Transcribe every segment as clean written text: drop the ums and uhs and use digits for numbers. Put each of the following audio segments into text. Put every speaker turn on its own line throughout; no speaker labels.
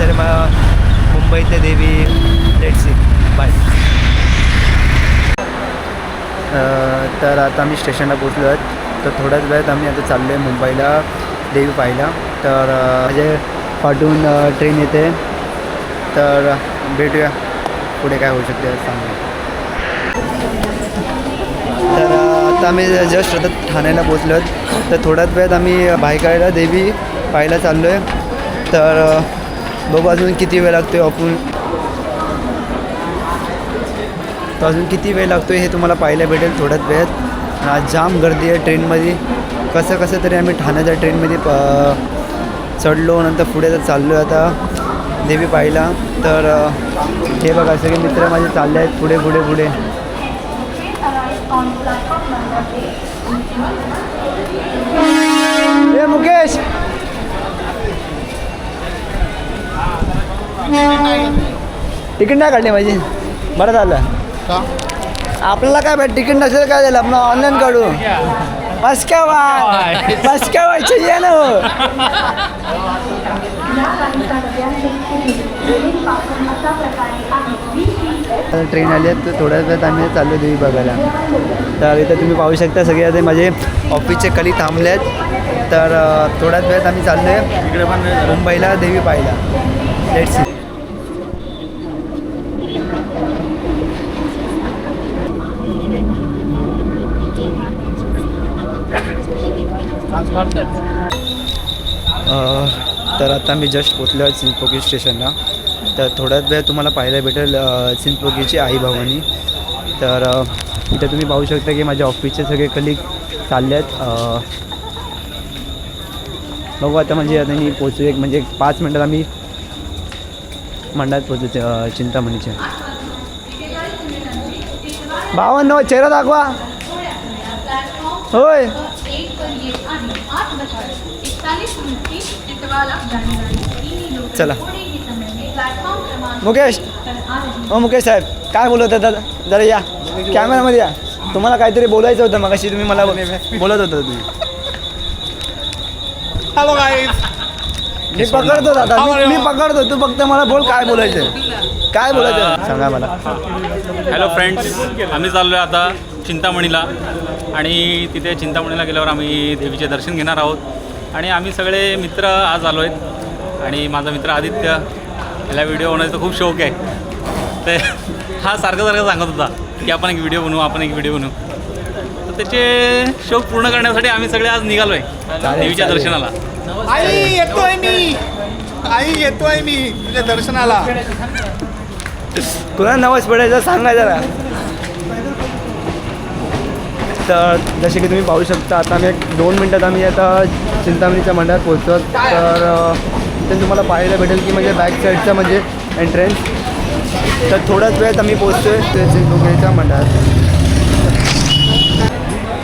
तर मग मुंबईतले देवी लेट्स सी बाय. तर आता आम्ही स्टेशनला पोचलो आहेत. तर थोड्याच वेळात आम्ही आता चाललो आहे मुंबईला देवी पाहायला. तर माझे पाठवून ट्रेन येते. तर भेटूया पुढे काय होऊ शकते सांगू. तर आता आम्ही जस्ट आता ठाण्याला पोचलो आहेत. तर थोड्याच वेळात आम्ही भायखळ्याला देवी पाहायला चाललो आहे. तर बघू अजून किती वेळ लागतो आहे आपण. तर अजून किती वेळ लागतो आहे हे तुम्हाला पाहायला भेटेल थोड्याच वेळात. आज जाम गर्दी आहे ट्रेनमध्ये. कसं तरी आम्ही ठाण्याच्या ट्रेनमध्ये चढलो. नंतर पुढे तर चाललो आहे आता देवी पाहायला. तर हे बघा सगळे मित्र माझे चालले आहेत पुढे पुढे पुढे. ए मुकेश तिकीट नाही काढली माझी. बरं झालं. आपल्याला काय बाय तिकीट नसेल काय झालं आपण ऑनलाईन काढू. बस क्या व्हायचं ये ना. ट्रेन आली आहे. तर थोड्याच वेळात आम्ही चाललो देवी बघायला. तर इथं तुम्ही पाहू शकता सगळे आता माझे ऑफिसचे कली थांबले आहेत. तर थोड्याच वेळात आम्ही चाललो आहे इकडे पण मुंबईला देवी पाहायला. Let's see. तर आता मी जस्ट पोचलो आहे चिंचपोकी स्टेशनला. तर थोड्याच वेळ तुम्हाला पाहायला भेटेल चिंचपोकीची आई भवानी. तर इथं तुम्ही पाहू शकता की माझ्या ऑफिसचे सगळे कलिग चालले आहेत. बघू आता म्हणजे आता मी पोचू एक म्हणजे 5 मिनटात आम्ही मंडळात पोचू चिंतामणीच्या. भावांनो चेहरा दाखवा. होय चला. मुकेश हो मुकेश साहेब काय बोलत होता जरा या कॅमेरामध्ये या. तुम्हाला काहीतरी बोलायचं होतं मगाशी तुम्ही मला बोलत होता. तुम्ही
हॅलो गाईज.
मी पकडतो दादा मी पकडतो. तू फक्त मला बोल काय बोलायचं काय बोलायचं सांगा मला.
Hello friends. आम्ही चाललो आहे आता चिंतामणीला. आणि तिथे चिंतामणीला गेल्यावर आम्ही देवीचे दर्शन घेणार आहोत. आणि आम्ही सगळे मित्र आज आलो आहेत. आणि माझा मित्र आदित्य याला व्हिडिओ बनवायचा खूप शौक आहे. तर हा सारखं सांगत होता की आपण एक व्हिडिओ बनवू. तर त्याचे शौक पूर्ण करण्यासाठी आम्ही सगळे आज निघालो आहे देवीच्या दर्शनाला.
आई येतोय मी तुझ्या दर्शनाला.
तुला नवस पडायचं सांगा जरा. तर जसे की तुम्ही पाहू शकता आता आम्ही 2 मिनटात आम्ही आता चिंतामणीच्या मंडळात पोहोचतो. तर इथे तुम्हाला पाहायला भेटेल की म्हणजे बॅक साईडचा म्हणजे एंट्रन्स. तर थोड्याच वेळात आम्ही पोहोचतो आहे चिंचपोकीच्या मंडळात.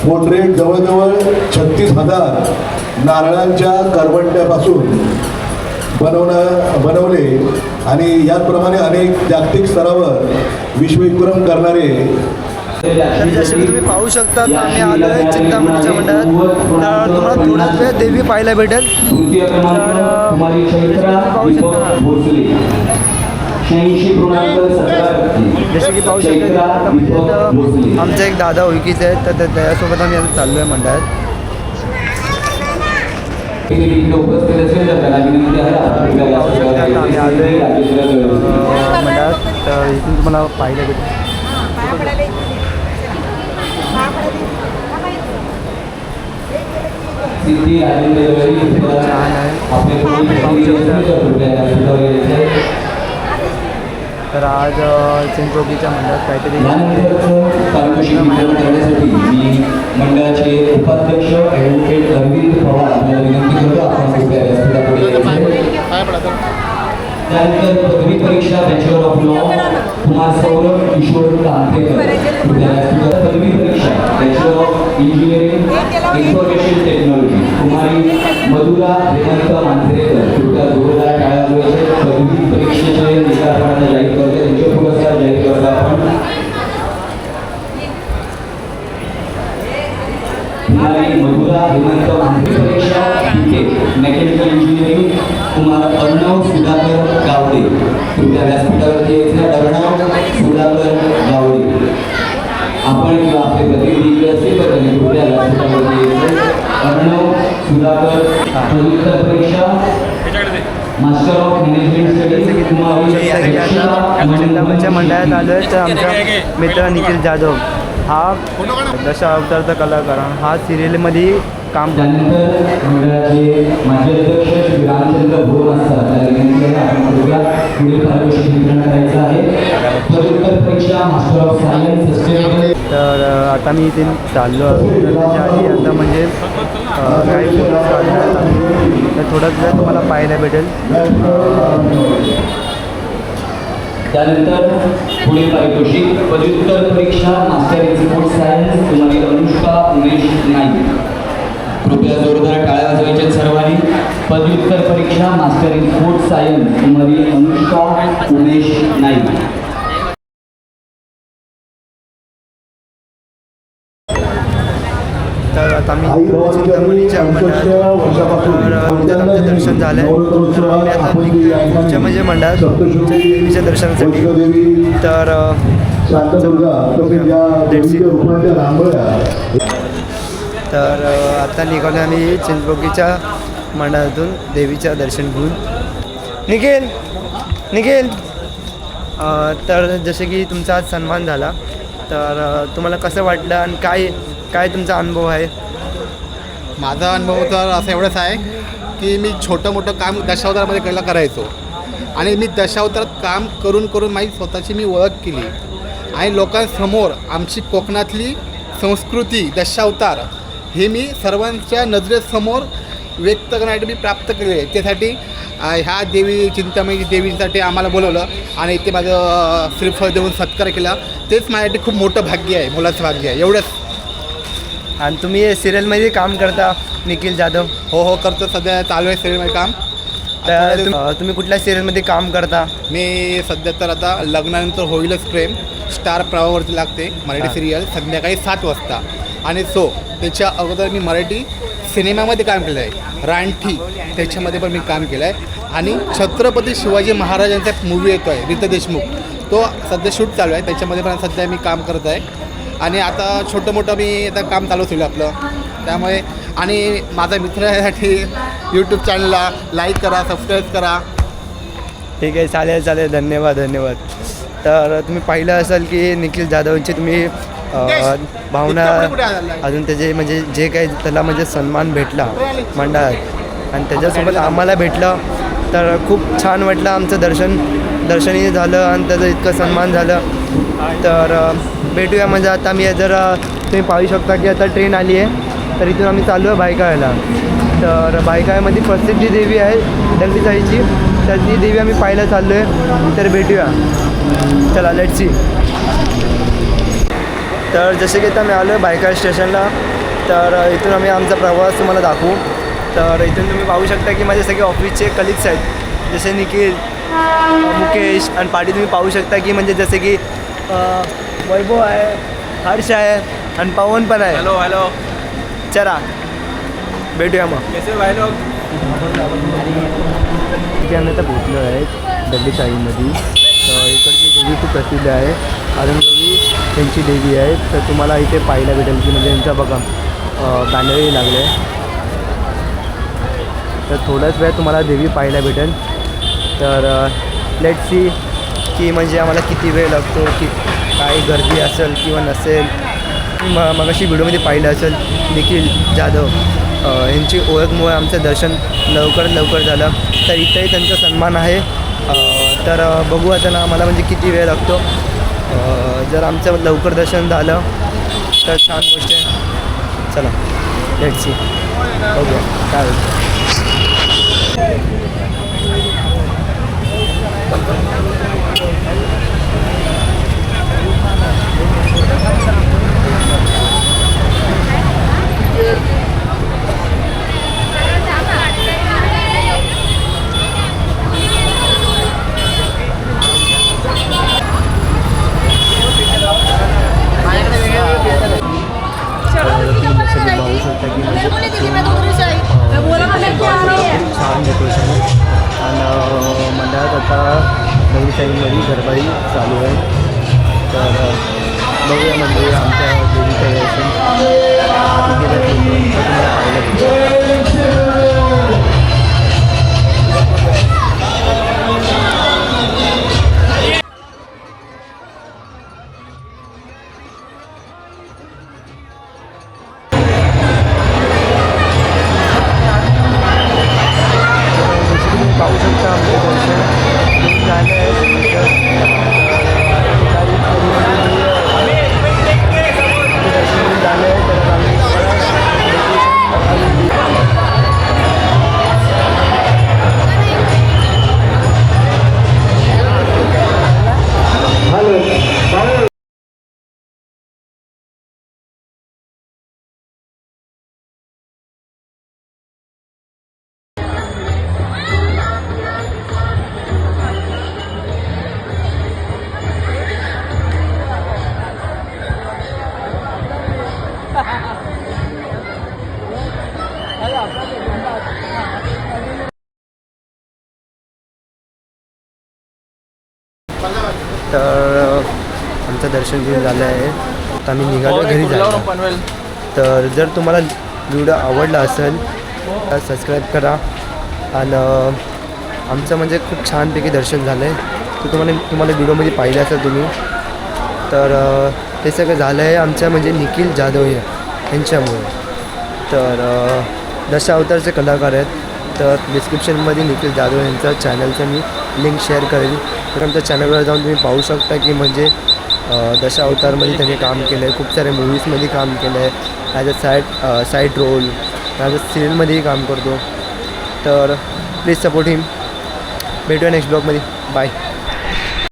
पोर्ट्रेट जवळजवळ 36,000 नारळांच्या करवंट्यापासून बनवले आणि याचप्रमाणे अनेक जागतिक स्तरावर विश्वविक्रम करणारे.
तर जसे की तुम्ही पाहू शकता आम्ही आलो आहे चिंतामणीच्या मंडळात. तर तुम्हाला थोड्याच वेळ देवी पाहायला भेटेल. जसे की पाहू शकता आमचा एक दादा ओळखीचे आहेत. तर त्याच्यासोबत आम्ही आता चाललो आहे मंडळात. आम्ही आलो आहे मंडळात. तर इथून तुम्हाला पाहायला भेटेल. तर आज चिंचपोकीच्या मंडळात काहीतरी
करण्यासाठी मंडळाचे उपाध्यक्ष ॲडव्होकेट अरविंद पवार आपल्याला विनंती करतो. त्यानंतर पदवी परीक्षा bachelor of law Kumar Saurabh Kishore Kantekar. पदवी परीक्षा bachelor of engineering information technology Kumari Madhura Hemant Manjrekar. कृपया जोरदार टाळ्या वाजवायच्या. पदवी परीक्षेचे निकाल जाहीर करते. त्यांचे पुरस्कार जाहीर करता आपण. कुमारी मधुरा हेमंत मांजरे. परीक्षा मेकॅनिकल इंजिनिअरिंग कुमार अर्णव सुधाकर. गावडे कृपया व्यासपीठावरती यायचं. अर्णव सुधाकर गावडे आपण किंवा आपले प्रतिनिधी इकडे असतील तर त्यांनी कृपया व्यासपीठावरती यायचं. अर्णव सुधाकर पदव्युत्तर परीक्षा मास्टर ऑफ मॅनेजमेंट स्टडीज
चिंतामणीच्या मंडळात आलो आहे. तर आमचा मित्र निखिल जाधव हा दशावतारचा कलाकार हा सिरियलमध्ये काम करतो.
त्यानंतर मंडळाचे माजी अध्यक्ष श्री रामचंद्र भोर असतात. त्या विनंती आहे आपण कृपया पुढील पारितोषिक वितरण करायचं आहे. पदव्युत्तर परीक्षा मास्टर ऑफ सायन्स सस्टेनेबल.
तर आता मी इथे चाललो आहे. तर त्याच्या आधी आता म्हणजे काही फोटोज काढणार आम्ही. तर थोडाच वेळ तुम्हाला पाहायला भेटेल.
त्यानंतर पुढील पारितोषिक पदव्युत्तर परीक्षा मास्टर इन स्पोर्ट्स सायन्स कुमारी अनुष्का उमेश नाईक. कृपया जोरदार टाळ्या वाजवायच्या सर्वांनी. पदव्युत्तर परीक्षा मास्टर इन स्पोर्ट्स सायन्स कुमारी अनुष्का उमेश नाईक.
तर आता मी चिंतामणीच्या मंडळात तर आमचं दर्शन झालं आहे. तर आम्ही आता पुढच्या म्हणजे मंडळात देवीच्या दर्शनासाठी. तर तर आता निघालो आम्ही चिंचपोकीच्या मंडळातून देवीच्या दर्शन घेऊन. निखिल निखिल तर जसे की तुमचा आज सन्मान झाला तर तुम्हाला कसं वाटलं आणि काय तुमचा अनुभव आहे?
माझा अनुभव तर असं एवढंच आहे की मी छोटं मोठं काम दशावतारामध्ये पहिला करायचो आणि मी दशावतारात काम करून करून माझी स्वतःची मी ओळख केली आणि लोकांसमोर आमची कोकणातली संस्कृती दशावतार हे मी सर्वांच्या नजरेसमोर व्यक्त करण्यासाठी मी प्राप्त केले आहे. त्यासाठी ह्या देवी चिंतामणी देवीसाठी आम्हाला बोलवलं आणि ते माझं श्रीफळ देऊन सत्कार केला. तेच माझ्यासाठी खूप मोठं भाग्य आहे, मुलाचं भाग्य आहे. एवढंच.
आणि तुम्ही सिरियलमध्ये काम करता निखिल जाधव?
हो करतो. सध्या चालू आहे सिरियलमध्ये काम.
तर तुम्ही कुठल्या सिरियलमध्ये काम करता?
मी सध्या तर आता लग्नानंतर होईलच प्रेम स्टार प्रवाहावरती लागते मराठी सिरियल संध्याकाळी 7 वाजता. आणि त्याच्या अगोदर मी मराठी सिनेमामध्ये काम केलं आहे. रानठी त्याच्यामध्ये पण मी काम केलं आहे. आणि छत्रपती शिवाजी महाराजांचा मूवी येतो आहे रीता देशमुख, तो सध्या शूट चालू आहे. त्याच्यामध्ये पण सध्या मी काम करत आहे. आणि आता छोटं मोठं मी आता काम चालू ठेवलं आपलं. त्यामुळे आणि माझा मित्रासाठी यूट्यूब चॅनलला लाईक करा, सबस्क्राईब करा.
ठीक आहे, चालेल. धन्यवाद. तर तुम्ही पाहिलं असेल की निखिल जाधवची तुम्ही भावना अजून त्याचे म्हणजे जे काही त्याला म्हणजे सन्मान भेटला मंडळात आणि त्याच्यासोबत आम्हाला भेटलं तर खूप छान वाटलं. आमचं दर्शनही झालं आणि त्याचं इतकं सन्मान झालं. तर भेटूया. म्हणजे आता मी जर तुम्ही पाहू शकता की आता ट्रेन आली आहे तर इथून आम्ही चाललो आहे भायखळ्याला. तर भायखळ्यामध्ये प्रसिद्धी देवी आहे दंडीसाईची, तर ती देवी आम्ही पाहायला चाललो आहे. तर भेटूया, चला लेट्स सी. तर जसे की आता मी आलो आहे भायखळा स्टेशनला. तर इथून आम्ही आमचा प्रवास तुम्हाला दाखवू. तर इथून तुम्ही पाहू शकता की माझे सगळे ऑफिसचे कलिग्स आहेत, जसे निखिल, मुकेश आणि पाटी. तुम्ही पाहू शकता की म्हणजे जसे की वैभव आहे, हर्ष आहे आणि पवन पण आहे.
हॅलो
चला भेटूया मग.
कैसे भाई लोग?
इथे आम्ही आता पोचलो आहे दंडीसाईमध्ये. तर इकडची देवी खूप प्रसिद्ध आहे, आदमदेवी त्यांची देवी आहे. तर तुम्हाला इथे पाहायला भेटेल की म्हणजे यांचा बघा बॅनरही लागले आहे. तर थोड्याच वेळात तुम्हाला देवी पाहायला भेटेल. तर लेट्स सी की म्हणजे आम्हाला किती वेळ लागतो, की काय गर्दी असेल किंवा नसेल. मगाशी व्हिडिओमध्ये पाहिलं असेल निखिल जाधव यांची ओळखमुळे आमचं दर्शन लवकर झालं. तर इथंही त्यांचा सन्मान आहे. तर बघू आता ना आम्हाला म्हणजे किती वेळ लागतो. जर आमचं लवकर दर्शन झालं तर छान गोष्ट आहे. चला लेट्स सी, बघूया काय होतं. छान डेकोरेशन आता नवीन साईडमध्ये गरबाई चालू आहे. तर बघूया म्हणजे आमच्या देवीचं दर्शन किती वेळात होतं ते तुम्हाला पाहायला भेटेल. पाहू शकता आमचं दर्शन झालं आहे. दर्शन झालं आहे तर आम्ही तर आमचं दर्शन घेऊन झालं आहे. आता आम्ही निघालो घरी जायला. तर जर तुम्हाला व्हिडिओ आवडला असेल तर सबस्क्राईब करा. आणि आमचं म्हणजे खूप छानपैकी दर्शन झालं आहे. तर तुम्हाला व्हिडिओमध्ये पाहिलं असेल तुम्ही. तर ते सगळं झालं आहे आमच्या म्हणजे निखिल जाधव यांच्यामुळे. तर दशावतारचे कलाकार आहेत. तर डिस्क्रिप्शनमध्ये निखिल जाधव यांचा चॅनलचं मी लिंक शेअर करेल. तर आमच्या चॅनलवर जाऊन तुम्ही पाहू शकता की म्हणजे दशावतारमध्ये त्यांनी काम केलं आहे. खूप साऱ्या मूव्हीजमध्ये काम केलं आहे. As a side role as a सिरियलमध्येही काम करतो. तर प्लीज सपोर्ट हिम. भेटूया नेक्स्ट ब्लॉगमध्ये. बाय.